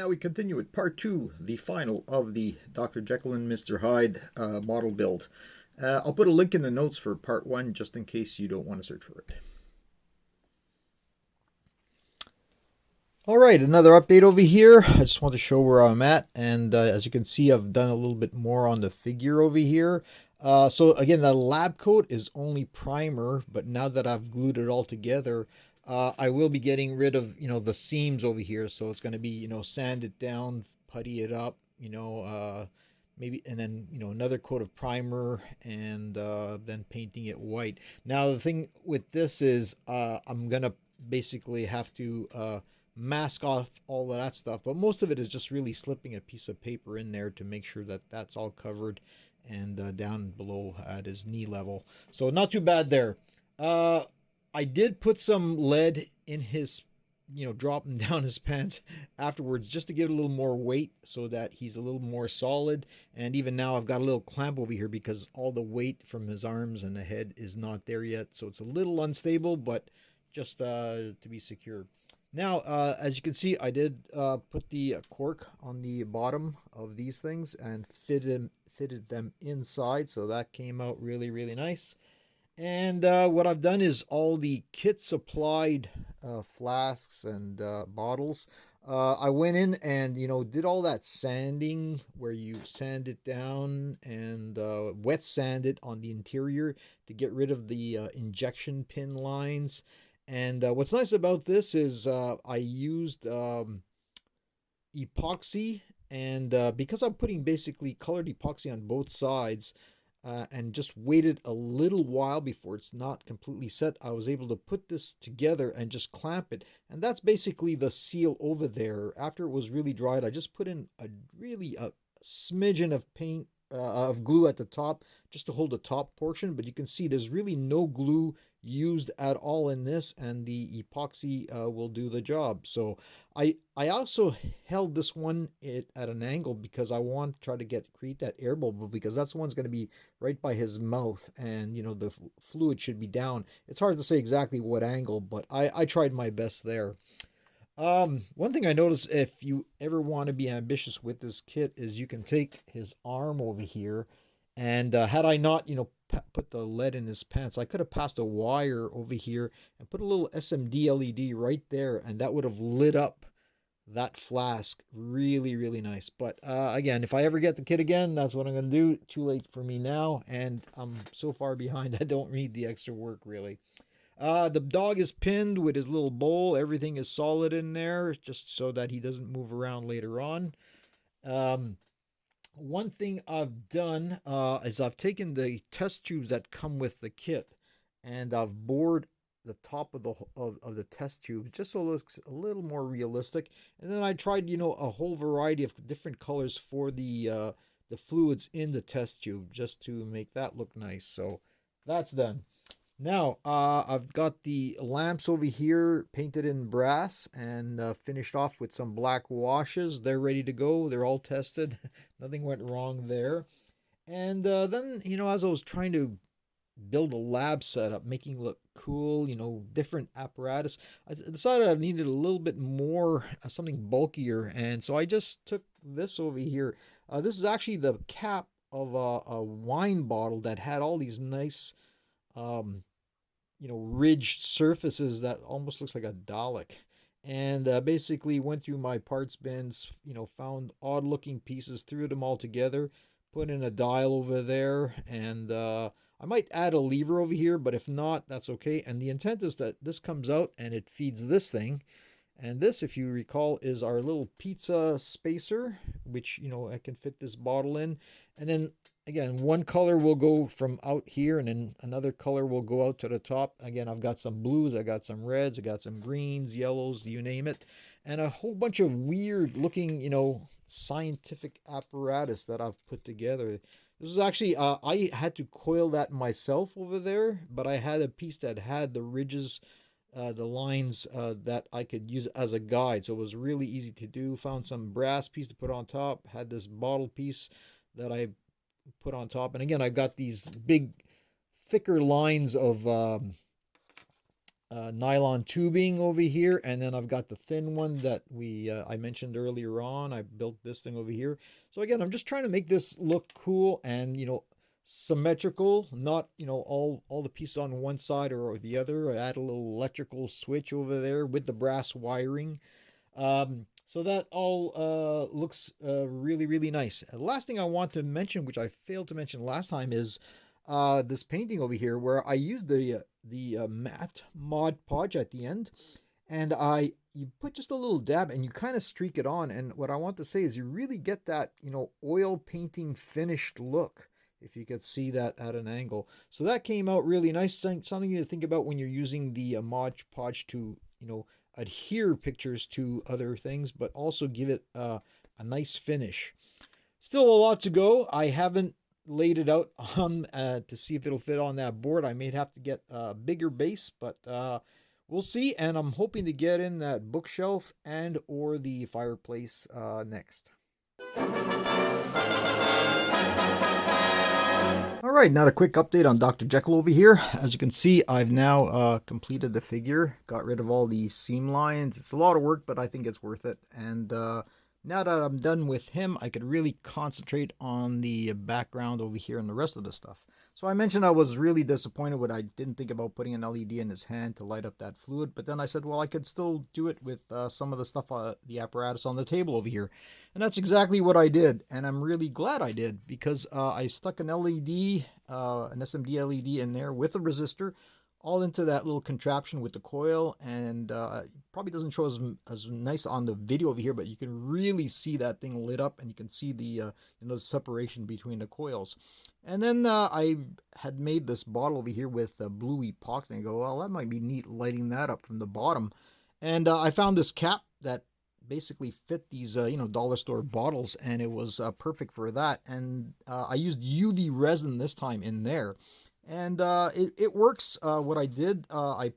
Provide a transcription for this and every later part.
now we continue with part 2, the final of the Dr. Jekyll and Mr. Hyde model build. I'll put a link in the notes for part 1 just in case you don't want to search for it. Alright, another update over here. I just want to show where I'm at, and as you can see, I've done a little bit more on the figure over here. So again, the lab coat is only primer, but now that I've glued it all together, I will be getting rid of, the seams over here. So it's going to be, sand it down, putty it up, maybe, and then, another coat of primer, and then painting it white. Now, the thing with this is I'm going to basically have to mask off all of that stuff, but most of it is just really slipping a piece of paper in there to make sure that that's all covered and down below at his knee level. So not too bad there. I did put some lead in his, dropping down his pants afterwards just to give it a little more weight so that he's a little more solid. And even now I've got a little clamp over here because all the weight from his arms and the head is not there yet. So it's a little unstable, but just to be secure. Now, as you can see, I did put the cork on the bottom of these things and fitted them inside, so that came out really, really nice. And what I've done is all the kit supplied flasks and bottles, I went in and, did all that sanding where you sand it down and wet sand it on the interior to get rid of the injection pin lines. And what's nice about this is I used epoxy, and because I'm putting basically colored epoxy on both sides and just waited a little while before it's not completely set, I was able to put this together and just clamp it. And that's basically the seal over there. After it was really dried, I just put in a smidgen of paint, of glue at the top just to hold the top portion, but you can see there's really no glue used at all in this, and the epoxy will do the job. So I also held this one at an angle because I want to try to create that air bubble, because that's the one's going to be right by his mouth, and the fluid should be down. It's hard to say exactly what angle, but I tried my best there. One thing I noticed, if you ever want to be ambitious with this kit, is you can take his arm over here, and had I not, put the lead in his pants, I could have passed a wire over here and put a little SMD LED right there, and that would have lit up that flask really, really nice. But again, if I ever get the kit again, that's what I'm going to do. Too late for me now, and I'm so far behind, I don't need the extra work, really. The dog is pinned with his little bowl. Everything is solid in there, just so that he doesn't move around later on. One thing I've done is I've taken the test tubes that come with the kit, and I've bored the top of the test tube just so it looks a little more realistic. And then I tried, a whole variety of different colors for the fluids in the test tube just to make that look nice. So that's done. Now, I've got the lamps over here painted in brass and finished off with some black washes. They're ready to go. They're all tested. Nothing went wrong there. And then, as I was trying to build a lab setup, making it look cool, different apparatus, I decided I needed a little bit more, something bulkier. And so I just took this over here. This is actually the cap of a wine bottle that had all these nice ridged surfaces that almost looks like a Dalek. And basically went through my parts bins, found odd looking pieces, threw them all together, put in a dial over there, and I might add a lever over here, but if not, that's okay. And the intent is that this comes out and it feeds this thing. And this, if you recall, is our little pizza spacer, which, I can fit this bottle in. And then, again, one color will go from out here, and then another color will go out to the top. Again, I've got some blues, I got some reds, I got some greens, yellows, you name it. And a whole bunch of weird looking, scientific apparatus that I've put together. This is actually, I had to coil that myself over there, but I had a piece that had the ridges, the lines that I could use as a guide. So it was really easy to do. Found some brass piece to put on top, had this bottle piece that I put on top. And again, I got these big, thicker lines of nylon tubing over here, and then I've got the thin one that I mentioned earlier on. I built this thing over here. So again, I'm just trying to make this look cool and symmetrical, not all the pieces on one side or the other. I add a little electrical switch over there with the brass wiring. So that all looks really, really nice. The last thing I want to mention, which I failed to mention last time, is this painting over here where I used the matte Mod Podge at the end, and you put just a little dab and you kind of streak it on. And what I want to say is you really get that oil painting finished look, if you could see that at an angle. So that came out really nice. Something to think about when you're using the Mod Podge to adhere pictures to other things, but also give it a nice finish. Still a lot to go. I haven't laid it out on to see if it'll fit on that board. I may have to get a bigger base, but we'll see. And I'm hoping to get in that bookshelf and or the fireplace next. Alright, now a quick update on Dr. Jekyll over here. As you can see, I've now completed the figure, got rid of all the seam lines. It's a lot of work, but I think it's worth it. And now that I'm done with him, I could really concentrate on the background over here and the rest of the stuff. So I mentioned I was really disappointed when I didn't think about putting an LED in his hand to light up that fluid, but then I said, well, I could still do it with some of the stuff, the apparatus on the table over here. And that's exactly what I did, and I'm really glad I did, because I stuck an LED, an SMD LED in there with a resistor, all into that little contraption with the coil, and probably doesn't show as nice on the video over here, but you can really see that thing lit up, and you can see the separation between the coils. And then I had made this bottle over here with blue epoxy, and I go, well, that might be neat lighting that up from the bottom. And I found this cap that basically fit these dollar store bottles, and it was perfect for that. And I used UV resin this time in there. And it works. What I did, I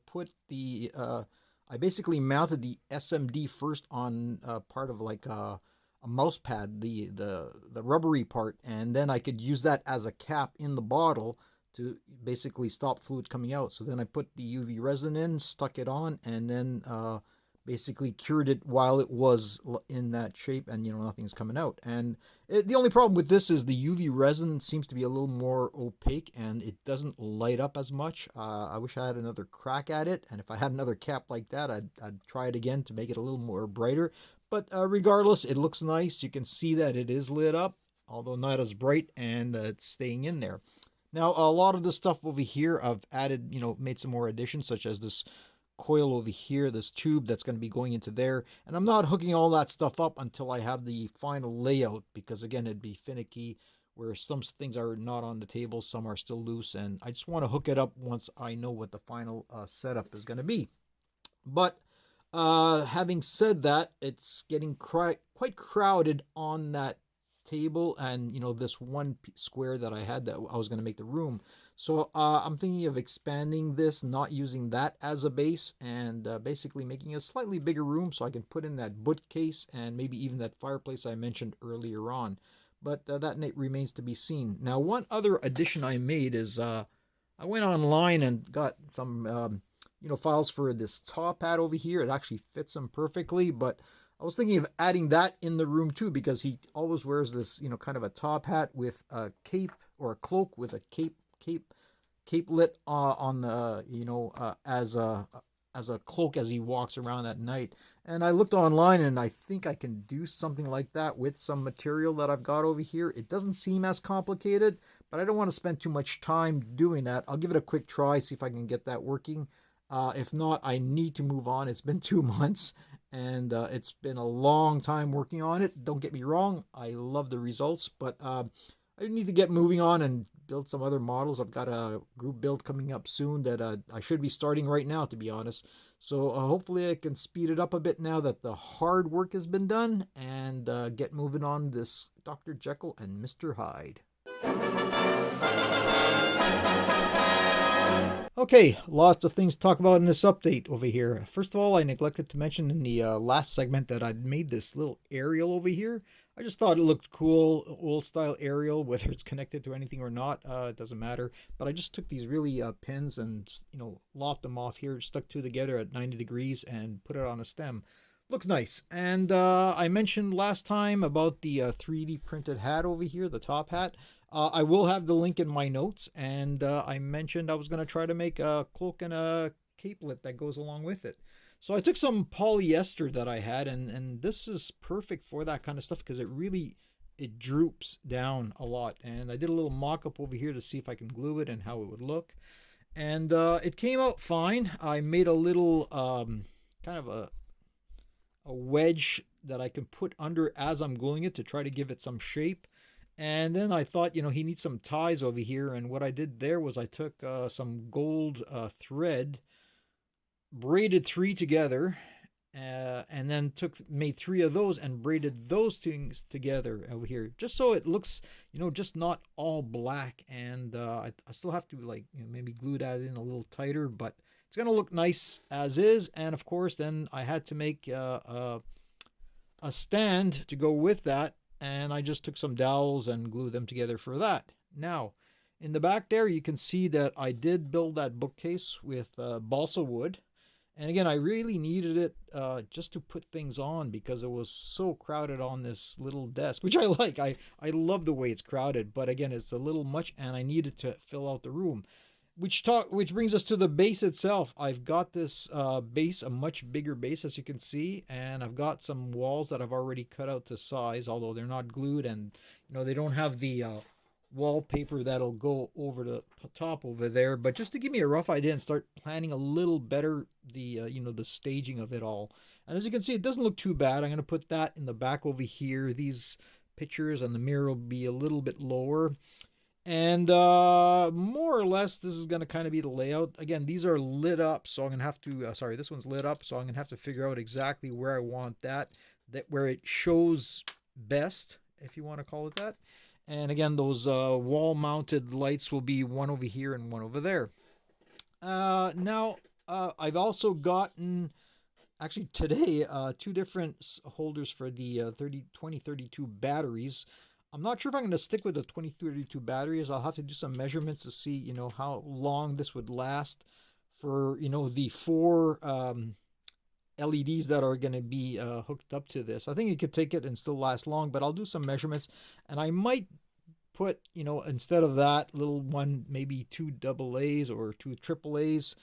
basically mounted the SMD first on part of like a mouse pad, the rubbery part, and then I could use that as a cap in the bottle to basically stop fluid coming out. So then I put the UV resin in, stuck it on, and then basically cured it while it was in that shape, and nothing's coming out. And the only problem with this is the UV resin seems to be a little more opaque and it doesn't light up as much. I wish I had another crack at it, and if I had another cap like that, I'd try it again to make it a little more brighter. But regardless, it looks nice. You can see that it is lit up, although not as bright, and it's staying in there. Now, a lot of the stuff over here I've added, made some more additions, such as this coil over here, this tube that's going to be going into there. And I'm not hooking all that stuff up until I have the final layout, because again, it'd be finicky, where some things are not on the table, some are still loose, and I just want to hook it up once I know what the final setup is going to be. But having said that, it's getting quite crowded on that table, and this one square that I had that I was going to make the room. So I'm thinking of expanding this, not using that as a base, and basically making a slightly bigger room so I can put in that bookcase and maybe even that fireplace I mentioned earlier on. But that remains to be seen. Now, one other addition I made is I went online and got some files for this top hat over here. It actually fits him perfectly, but I was thinking of adding that in the room too, because he always wears this, kind of a top hat with a cape, or a cloak with a cape lit on the as a cloak as he walks around at night. And I looked online, and I think I can do something like that with some material that I've got over here. It doesn't seem as complicated, but I don't want to spend too much time doing that. I'll give it a quick try, see if I can get that working. If not, I need to move on. It's been 2 months, and it's been a long time working on it. Don't get me wrong, I love the results, but I need to get moving on and build some other models. I've got a group build coming up soon that I should be starting right now, to be honest. So hopefully I can speed it up a bit now that the hard work has been done, and get moving on this Dr. Jekyll and Mr. Hyde. Okay, lots of things to talk about in this update over here. First of all, I neglected to mention in the last segment that I'd made this little aerial over here. I just thought it looked cool, old style aerial, whether it's connected to anything or not, it doesn't matter. But I just took these really pins and lopped them off here, stuck two together at 90 degrees, and put it on a stem. Looks nice. And I mentioned last time about the 3D printed hat over here, the top hat. I will have the link in my notes, and I mentioned I was going to try to make a cloak and a capelet that goes along with it. So I took some polyester that I had, and this is perfect for that kind of stuff because it droops down a lot. And I did a little mock-up over here to see if I can glue it and how it would look. And it came out fine. I made a little kind of a wedge that I can put under as I'm gluing it to try to give it some shape. And then I thought, he needs some ties over here. And what I did there was I took some gold thread, braided three together, and then made three of those and braided those things together over here, just so it looks, just not all black. And I still have to maybe glue that in a little tighter, but it's gonna look nice as is. And of course, then I had to make a stand to go with that, and I just took some dowels and glued them together for that. Now, in the back there, you can see that I did build that bookcase with balsa wood. And again, I really needed it just to put things on because it was so crowded on this little desk, which I like. I love the way it's crowded, but again, it's a little much, and I needed to fill out the room. Which brings us to the base itself. I've got this base, a much bigger base, as you can see, and I've got some walls that I've already cut out to size, although they're not glued, and they don't have the wallpaper that'll go over the top over there. But just to give me a rough idea and start planning a little better the the staging of it all. And as you can see, it doesn't look too bad. I'm going to put that in the back over here. These pictures and the mirror will be a little bit lower. And more or less, this is going to kind of be the layout. Again, these are lit up, so I'm going to have to, sorry, this one's lit up, so I'm going to have to figure out exactly where I want that where it shows best, if you want to call it that. And again, those wall-mounted lights will be one over here and one over there. Now, I've also gotten, actually today, two different holders for the 2032 batteries. I'm not sure if I'm going to stick with the 2032 batteries. I'll have to do some measurements to see, how long this would last for, the four LEDs that are going to be hooked up to this. I think it could take it and still last long, but I'll do some measurements, and I might put, instead of that little one, maybe two AA's or two AAA's,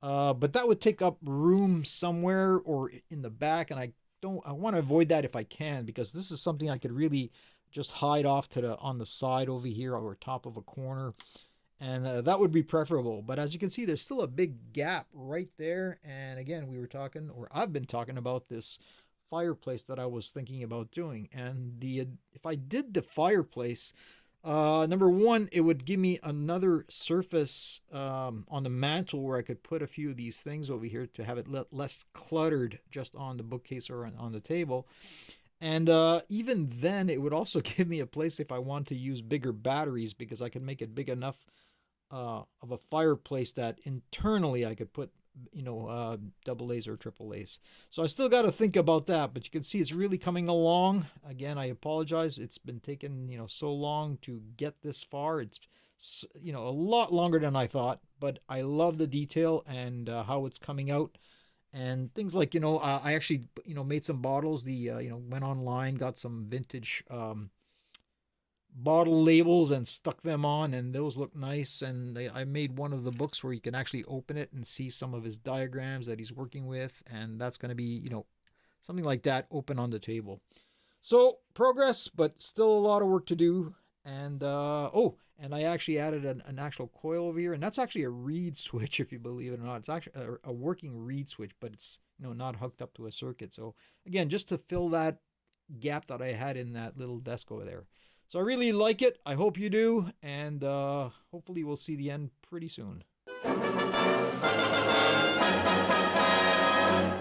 but that would take up room somewhere or in the back, and I want to avoid that if I can, because this is something I could really just hide off to on the side over here or top of a corner, and that would be preferable. But as you can see, there's still a big gap right there. And again, I've been talking about this fireplace that I was thinking about doing. And if I did the fireplace, number one, it would give me another surface on the mantle where I could put a few of these things over here to have it less cluttered just on the bookcase or on the table. And even then, it would also give me a place if I want to use bigger batteries, because I could make it big enough of a fireplace that internally I could put, AA's or AAA's. So I still got to think about that, but you can see it's really coming along. Again, I apologize. It's been taking, so long to get this far. It's, a lot longer than I thought, but I love the detail and how it's coming out. And things like, I actually, made some bottles. Went online, got some vintage bottle labels and stuck them on, and those look nice. And I made one of the books where you can actually open it and see some of his diagrams that he's working with. And that's going to be, something like that open on the table. So progress, but still a lot of work to do. And and I actually added an actual coil over here, and that's actually a reed switch, if you believe it or not. It's actually a working reed switch, but it's not hooked up to a circuit. So again, just to fill that gap that I had in that little desk over there. So I really like it. I hope you do, and hopefully we'll see the end pretty soon.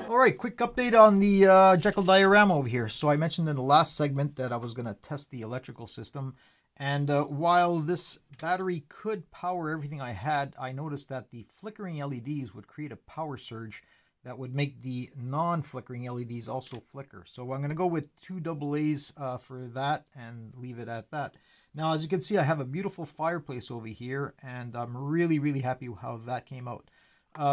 All right, quick update on the Jekyll diorama over here. So I mentioned in the last segment that I was going to test the electrical system. And while this battery could power everything I had, I noticed that the flickering LEDs would create a power surge that would make the non-flickering LEDs also flicker. So I'm going to go with 2 AA's for that and leave it at that. Now, as you can see, I have a beautiful fireplace over here, and I'm really, really happy with how that came out.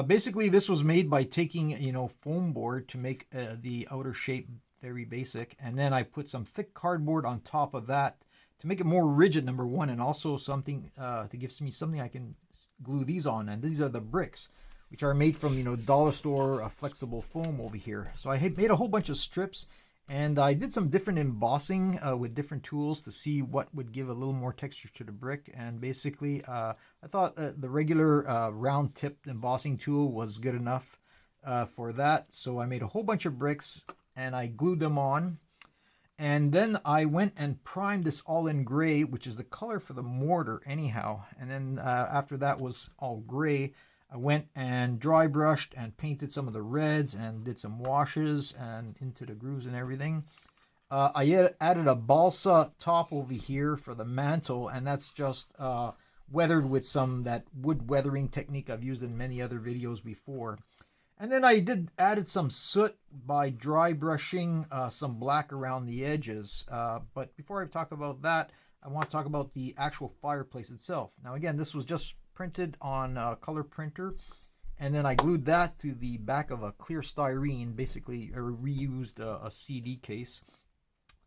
Basically, this was made by taking, foam board to make the outer shape very basic, and then I put some thick cardboard on top of that to make it more rigid, number one, and also something to give me something I can glue these on. And these are the bricks, which are made from, dollar store flexible foam over here. So I made a whole bunch of strips, and I did some different embossing with different tools to see what would give a little more texture to the brick. And basically, I thought the regular round tipped embossing tool was good enough for that. So I made a whole bunch of bricks and I glued them on. And then I went and primed this all in gray, which is the color for the mortar anyhow. And then after that was all gray, I went and dry brushed and painted some of the reds and did some washes and into the grooves and everything. I added a balsa top over here for the mantle, and that's just weathered with that wood weathering technique I've used in many other videos before. And then I added some soot by dry brushing some black around the edges. But before I talk about that, I want to talk about the actual fireplace itself. Now again, this was just printed on a color printer, and then I glued that to the back of a clear styrene, basically reused a CD case.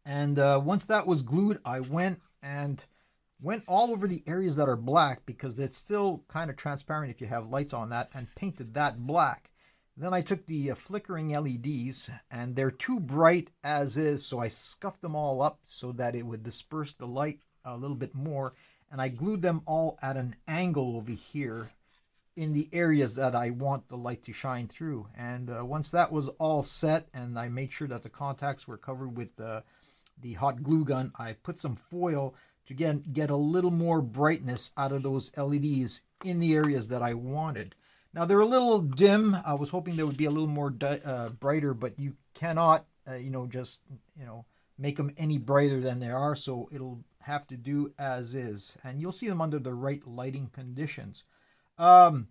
And once that was glued, I went all over the areas that are black, because it's still kind of transparent if you have lights on that, and painted that black. Then I took the flickering LEDs, and they're too bright as is, so I scuffed them all up so that it would disperse the light a little bit more. And I glued them all at an angle over here in the areas that I want the light to shine through. And once that was all set, and I made sure that the contacts were covered with the hot glue gun, I put some foil to get a little more brightness out of those LEDs in the areas that I wanted. Now they're a little dim. I was hoping they would be a little more brighter, but you cannot, just make them any brighter than they are. So it'll have to do as is, and you'll see them under the right lighting conditions. One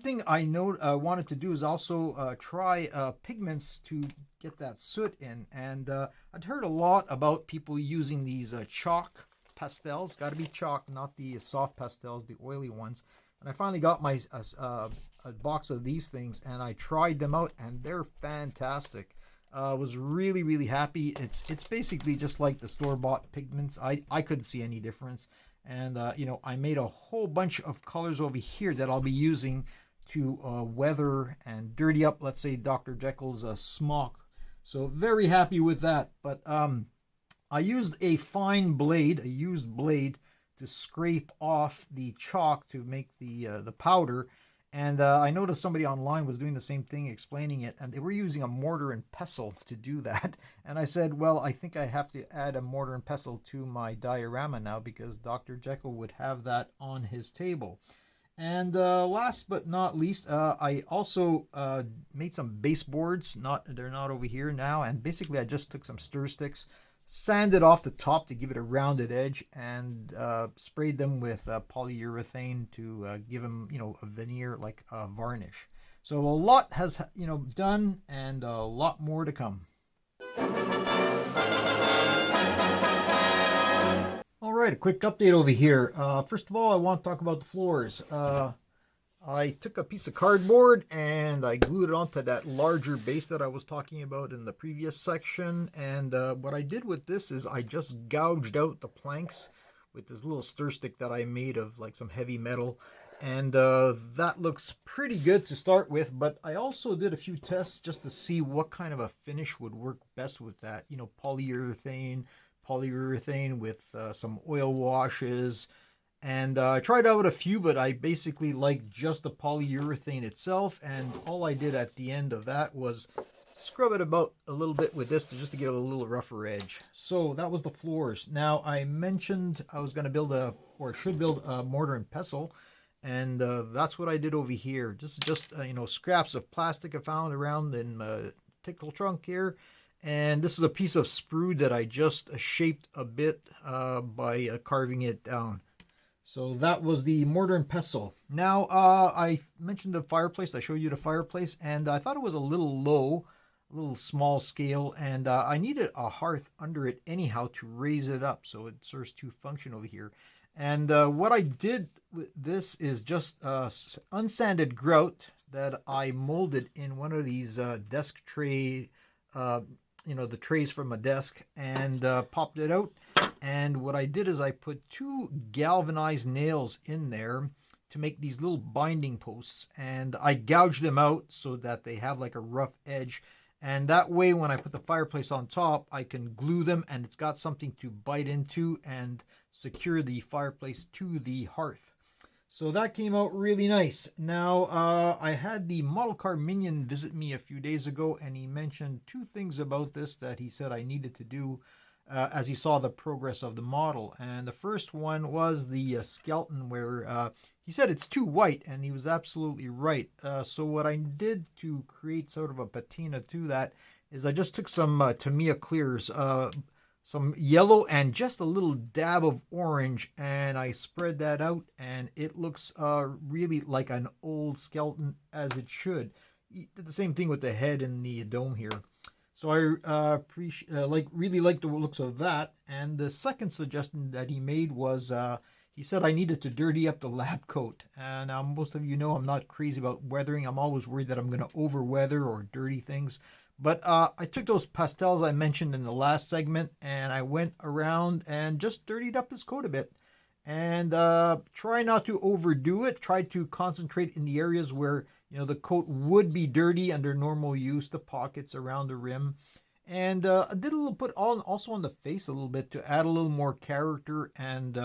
thing I wanted to do is also try pigments to get that soot in, and I'd heard a lot about people using these chalk pastels. Got to be chalk, not the soft pastels, the oily ones. And I finally got my a box of these things, and I tried them out, and they're fantastic. Was really, really happy. It's basically just like the store-bought pigments. I couldn't see any difference. And I made a whole bunch of colors over here that I'll be using to weather and dirty up, let's say, Dr. Jekyll's smock. So very happy with that. But I used a fine blade, a used blade, to scrape off the chalk to make the powder. And I noticed somebody online was doing the same thing, explaining it, and they were using a mortar and pestle to do that. And I said, well, I think I have to add a mortar and pestle to my diorama now, because Dr. Jekyll would have that on his table. And last but not least, I also made some baseboards. They're not over here now. And basically, I just took some stir sticks, sanded off the top to give it a rounded edge, and sprayed them with polyurethane to give them, a veneer, like a varnish. So a lot has, done, and a lot more to come. All right, a quick update over here. First of all, I want to talk about the floors. I took a piece of cardboard and I glued it onto that larger base that I was talking about in the previous section. And what I did with this is I just gouged out the planks with this little stir stick that I made of like some heavy metal. And that looks pretty good to start with. But I also did a few tests just to see what kind of a finish would work best with that. Polyurethane with some oil washes. And I tried out a few, but I basically liked just the polyurethane itself. And all I did at the end of that was scrub it about a little bit with this just to get a little rougher edge. So that was the floors. Now, I mentioned I was going to should build a mortar and pestle. And that's what I did over here. Just scraps of plastic I found around in the tickle trunk here. And this is a piece of sprue that I just shaped a bit by carving it down. So that was the mortar and pestle. Now, I mentioned the fireplace. I showed you the fireplace, and I thought it was a little low, a little small scale, and I needed a hearth under it anyhow to raise it up so it serves to function over here. And what I did with this is just unsanded grout that I molded in one of these desk tray, uh, the trays from a desk, and popped it out. And what I did is I put two galvanized nails in there to make these little binding posts, and I gouged them out so that they have like a rough edge. And that way, when I put the fireplace on top, I can glue them and it's got something to bite into and secure the fireplace to the hearth. So that came out really nice. Now, I had the model car minion visit me a few days ago, and he mentioned two things about this that he said I needed to do as he saw the progress of the model. And the first one was the skeleton, where he said it's too white, and he was absolutely right. So what I did to create sort of a patina to that is I just took some Tamiya clears, some yellow and just a little dab of orange, and I spread that out, and it looks really like an old skeleton, as it should. He did the same thing with the head and the dome here. So I really like the looks of that. And the second suggestion that he made was he said I needed to dirty up the lab coat. And now most of you know I'm not crazy about weathering. I'm always worried that I'm going to over weather or dirty things. But I took those pastels I mentioned in the last segment, and I went around and just dirtied up his coat a bit. And try not to overdo it. Try to concentrate in the areas where the coat would be dirty under normal use, the pockets around the rim. And I did a little put on also on the face a little bit to add a little more character and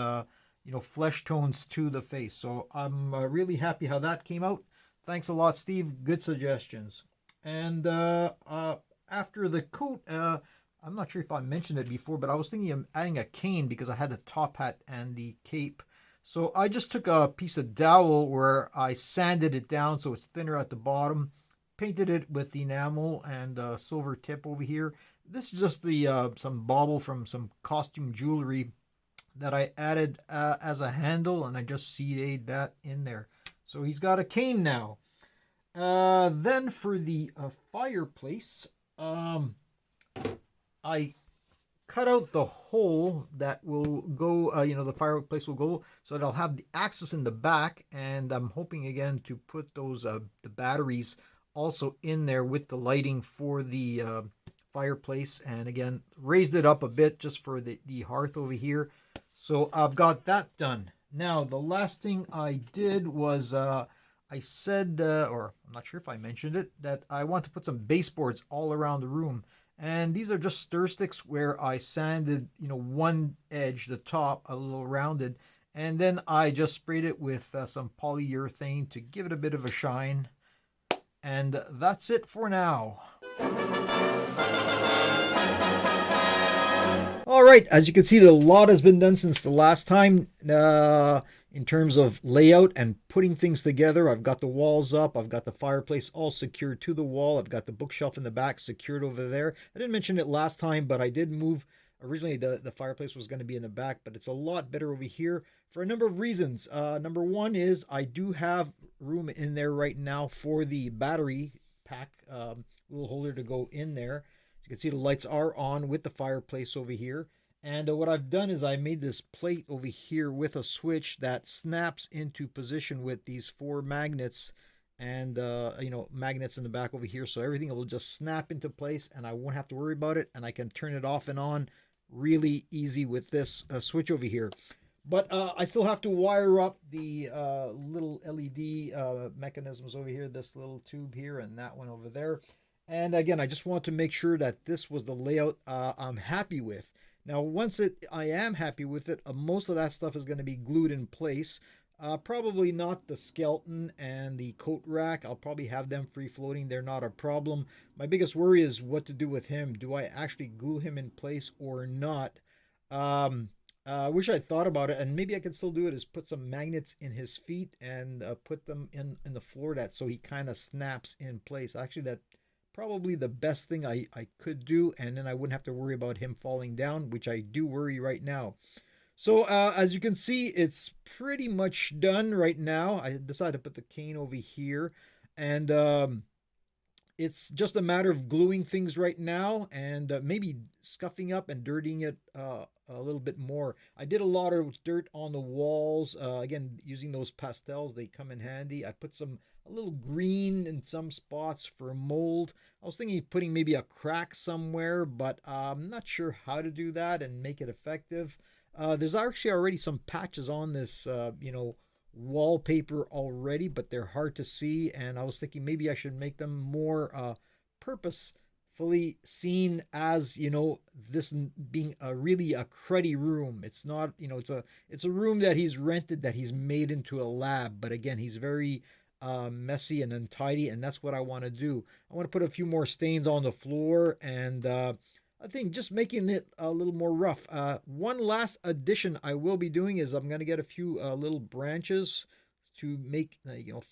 flesh tones to the face. So I'm really happy how that came out. Thanks a lot, Steve. Good suggestions. And after the coat, I'm not sure if I mentioned it before, but I was thinking of adding a cane because I had the top hat and the cape. So I just took a piece of dowel where I sanded it down so it's thinner at the bottom, painted it with enamel and silver tip over here. This is just the some bauble from some costume jewelry that I added as a handle, and I just CA'd that in there. So he's got a cane now. Then for the fireplace, I cut out the hole that will go, the fireplace will go, so that I'll have the axis in the back, and I'm hoping again to put those the batteries also in there with the lighting for the fireplace, and again raised it up a bit just for the hearth over here. So I've got that done. Now the last thing I did was I said, or I'm not sure if I mentioned it, that I want to put some baseboards all around the room. And these are just stir sticks where I sanded, one edge, the top, a little rounded. And then I just sprayed it with some polyurethane to give it a bit of a shine. And that's it for now. All right, as you can see, a lot has been done since the last time in terms of layout and putting things together. I've got the walls up. I've got the fireplace all secured to the wall. I've got the bookshelf in the back secured over there. I didn't mention it last time, but I did move. Originally, the fireplace was going to be in the back, but it's a lot better over here for a number of reasons. Number one is I do have room in there right now for the battery pack, little holder to go in there. You can see the lights are on with the fireplace over here. And what I've done is I made this plate over here with a switch that snaps into position with these 4 magnets and, magnets in the back over here. So everything will just snap into place and I won't have to worry about it. And I can turn it off and on really easy with this switch over here. But I still have to wire up the little LED mechanisms over here, this little tube here and that one over there. And again, I just want to make sure that this was the layout I'm happy with. Now, once I am happy with it, most of that stuff is going to be glued in place. Probably not the skeleton and the coat rack. I'll probably have them free floating. They're not a problem. My biggest worry is what to do with him. Do I actually glue him in place or not? I wish I thought about it, and maybe I could still do it, is put some magnets in his feet and put them in the floor so he kind of snaps in place. Actually, that probably the best thing I could do, and then I wouldn't have to worry about him falling down, which I do worry right now. So as you can see, it's pretty much done right now. I decided to put the cane over here, and it's just a matter of gluing things right now, and maybe scuffing up and dirtying it a little bit more. I did a lot of dirt on the walls. Again, using those pastels, they come in handy. I put a little green in some spots for mold. I was thinking of putting maybe a crack somewhere, but I'm not sure how to do that and make it effective. There's actually already some patches on this, wallpaper already, but they're hard to see. And I was thinking maybe I should make them more purposefully seen as, this being a really a cruddy room. It's not, it's a room that he's rented, that he's made into a lab. But again, he's very messy and untidy, and that's what I want to do. I want to put a few more stains on the floor, and I think just making it a little more rough. One last addition I will be doing is I'm going to get a few little branches to make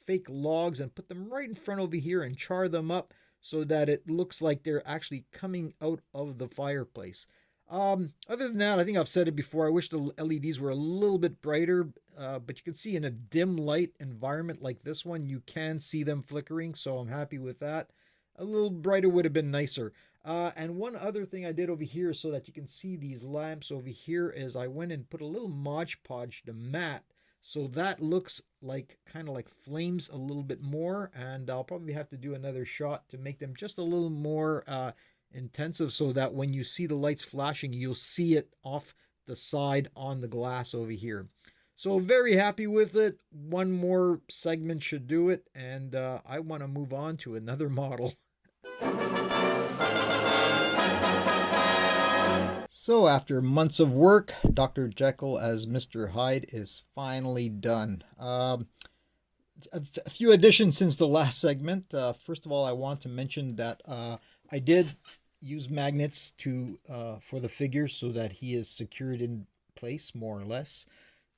fake logs and put them right in front over here and char them up so that it looks like they're actually coming out of the fireplace. Other than that, I think I've said it before. I wish the LEDs were a little bit brighter, but you can see in a dim light environment like this one, you can see them flickering, so I'm happy with that. A little brighter would have been nicer. And one other thing I did over here so that you can see these lamps over here is I went and put a little Mod Podge to mat. So that looks like kind of like flames a little bit more. And I'll probably have to do another shot to make them just a little more intensive so that when you see the lights flashing, you'll see it off the side on the glass over here. So very happy with it. One more segment should do it. And I want to move on to another model. So after months of work, Dr. Jekyll as Mr. Hyde is finally done. A few additions since the last segment. First of all, I want to mention that I did use magnets for the figure so that he is secured in place more or less.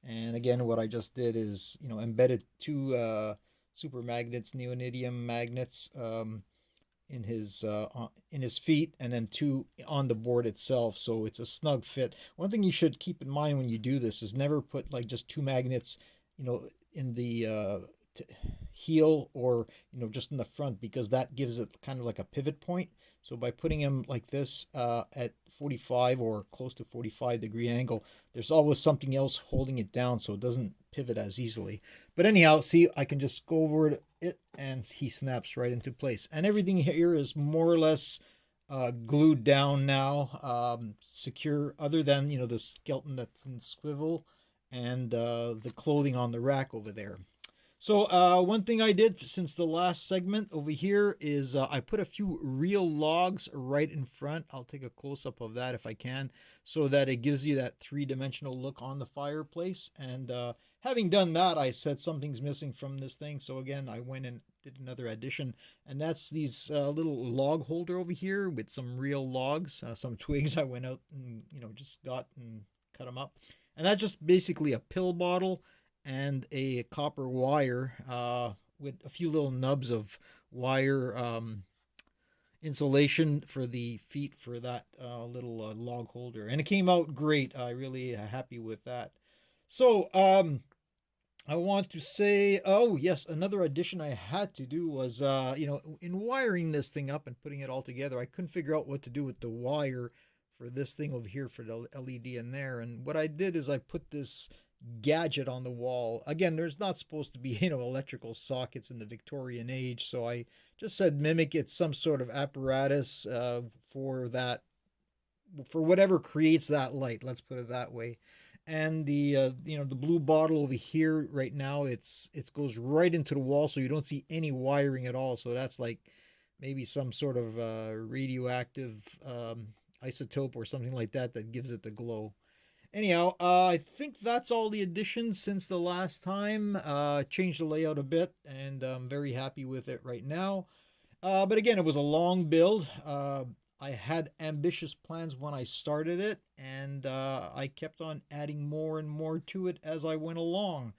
And again, what I just did is embedded two super magnets, neodymium magnets. In his feet, and then two on the board itself, so it's a snug fit. One thing you should keep in mind when you do this is never put like just two magnets in the heel, or just in the front, because that gives it kind of like a pivot point. So by putting them like this at 45 or close to 45-degree angle, there's always something else holding it down so it doesn't pivot as easily. But anyhow, see, I can just go over it and he snaps right into place. And everything here is more or less glued down now, secure, other than, the skeleton that's in swivel and the clothing on the rack over there. So one thing I did since the last segment over here is I put a few real logs right in front. I'll take a close-up of that if I can, so that it gives you that three-dimensional look on the fireplace. And having done that, I said something's missing from this thing. So again, I went and did another addition, and that's these little log holder over here with some real logs, some twigs I went out and just got and cut them up. And that's just basically a pill bottle and a copper wire with a few little nubs of wire insulation for the feet for that little log holder. And it came out great. I really happy with that. So I want to say, oh yes, another addition I had to do was, in wiring this thing up and putting it all together, I couldn't figure out what to do with the wire for this thing over here for the LED in there. And what I did is I put this gadget on the wall. Again, there's not supposed to be electrical sockets in the Victorian age, so I just said mimic it some sort of apparatus for that, for whatever creates that light, let's put it that way. And the the blue bottle over here right now, it goes right into the wall, so you don't see any wiring at all. So that's like maybe some sort of radioactive isotope or something like that that gives it the glow. Anyhow, I think that's all the additions since the last time. Changed the layout a bit, and I'm very happy with it right now. But again, it was a long build. I had ambitious plans when I started it, and I kept on adding more and more to it as I went along.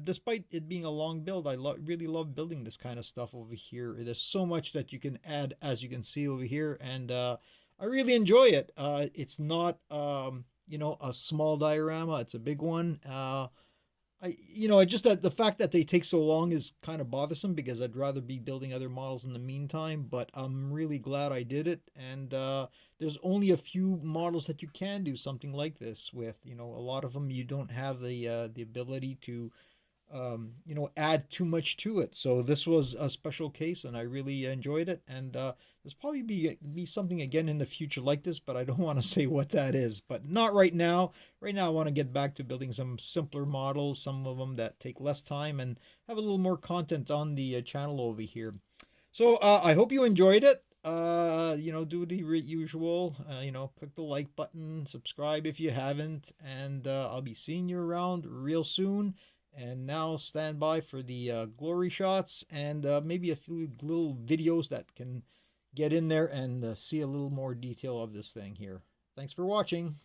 Despite it being a long build, I really love building this kind of stuff over here. There's so much that you can add, as you can see over here, and I really enjoy it. It's not a small diorama. It's a big one. I just that the fact that they take so long is kind of bothersome because I'd rather be building other models in the meantime. But I'm really glad I did it, and there's only a few models that you can do something like this with. A lot of them you don't have the ability to add too much to it. So this was a special case, and I really enjoyed it. And there's probably be something again in the future like this, but I don't want to say what that is. But not right now. Right now, I want to get back to building some simpler models, some of them that take less time, and have a little more content on the channel over here. So I hope you enjoyed it. Do the usual. Click the like button, subscribe if you haven't, and I'll be seeing you around real soon. And now stand by for the glory shots and maybe a few little videos that can get in there and see a little more detail of this thing here. Thanks for watching.